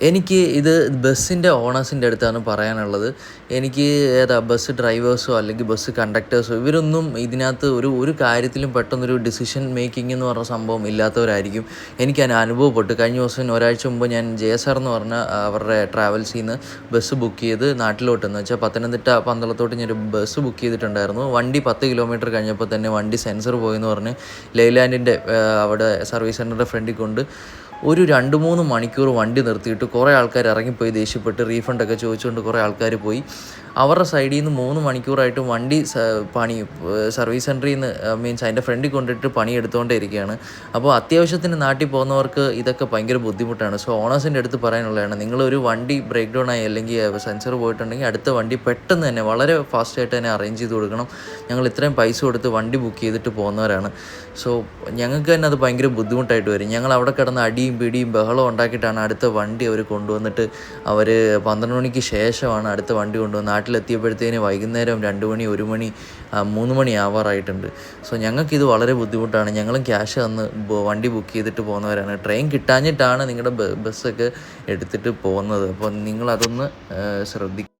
എനിക്ക് ഇത് ബസ്സിൻ്റെ ഓണേഴ്സിൻ്റെ അടുത്താണ് പറയാനുള്ളത്. എനിക്ക് ബസ് ഡ്രൈവേഴ്സോ അല്ലെങ്കിൽ ബസ് കണ്ടക്ടേഴ്സോ ഇവരൊന്നും ഇതിനകത്ത് ഒരു കാര്യത്തിലും പെട്ടെന്നൊരു ഡിസിഷൻ മേക്കിംഗ് എന്ന് പറഞ്ഞ സംഭവം ഇല്ലാത്തവരായിരിക്കും. എനിക്കതിന് അനുഭവപ്പെട്ടു. കഴിഞ്ഞ ദിവസം ഒരാഴ്ച മുമ്പ് ഞാൻ JSR എന്ന് പറഞ്ഞ അവരുടെ ട്രാവൽസിൽ നിന്ന് ബസ് ബുക്ക് ചെയ്ത് നാട്ടിലോട്ടെന്ന് വെച്ചാൽ പത്തനംതിട്ട പന്തളത്തോട്ട് ഞാനൊരു ബസ് ബുക്ക് ചെയ്തിട്ടുണ്ടായിരുന്നു. വണ്ടി 10 കിലോമീറ്റർ കഴിഞ്ഞപ്പോൾ തന്നെ വണ്ടി സെൻസർ പോയെന്ന് പറഞ്ഞ് ലൈലാൻഡിൻ്റെ അവിടെ സർവീസ് സെൻ്ററിൻ്റെ ഫ്രണ്ടിൽ കൊണ്ട് ഒരു 2-3 മണിക്കൂർ വണ്ടി നിർത്തിയിട്ട് കുറേ ആൾക്കാർ ഇറങ്ങിപ്പോയി ദേഷ്യപ്പെട്ട് റീഫണ്ടൊക്കെ ചോദിച്ചുകൊണ്ട് കുറേ ആൾക്കാർ പോയി. അവരുടെ സൈഡിൽ നിന്ന് 3 മണിക്കൂറായിട്ട് വണ്ടി സർവീസ് സെൻറ്ററിൽ നിന്ന് മീൻസ് അതിൻ്റെ ഫ്രണ്ടിൽ കൊണ്ടിട്ട് പണിയെടുത്തുകൊണ്ടേ ഇരിക്കുകയാണ്. അപ്പോൾ അത്യാവശ്യത്തിന് നാട്ടിൽ പോകുന്നവർക്ക് ഇതൊക്കെ ഭയങ്കര ബുദ്ധിമുട്ടാണ്. സോ ഓണേഴ്സിൻ്റെ അടുത്ത് പറയാനുള്ളതാണ്, നിങ്ങളൊരു വണ്ടി ബ്രേക്ക് ഡൗൺ ആയി അല്ലെങ്കിൽ സെൻസർ പോയിട്ടുണ്ടെങ്കിൽ അടുത്ത വണ്ടി പെട്ടെന്ന് തന്നെ വളരെ ഫാസ്റ്റായിട്ട് തന്നെ അറേഞ്ച് ചെയ്ത് കൊടുക്കണം. ഞങ്ങൾ ഇത്രയും പൈസ കൊടുത്ത് വണ്ടി ബുക്ക് ചെയ്തിട്ട് പോകുന്നവരാണ്. സോ ഞങ്ങൾക്ക് തന്നെ അത് ഭയങ്കര ബുദ്ധിമുട്ടായിട്ട് വരും. ഞങ്ങൾ അവിടെ കിടന്ന് അടിയും പിടിയും ബഹളം ഉണ്ടാക്കിയിട്ടാണ് അടുത്ത വണ്ടി അവർ കൊണ്ടുവന്നിട്ട് 12 മണിക്ക് ശേഷമാണ് അടുത്ത വണ്ടി കൊണ്ടുവന്ന് നാട്ടിലെത്തിയപ്പോഴത്തേന് വൈകുന്നേരം 2 മണി 1 മണി 3 മണി ആവാറായിട്ടുണ്ട്. സോ ഞങ്ങൾക്കിത് വളരെ ബുദ്ധിമുട്ടാണ്. ഞങ്ങളും ക്യാഷ് തന്ന് വണ്ടി ബുക്ക് ചെയ്തിട്ട് പോകുന്നവരാണ്. ട്രെയിൻ കിട്ടാഞ്ഞിട്ടാണ് നിങ്ങളുടെ ബസ്സൊക്കെ എടുത്തിട്ട് പോകുന്നത്. അപ്പോൾ നിങ്ങളതൊന്ന് ശ്രദ്ധിക്കുക.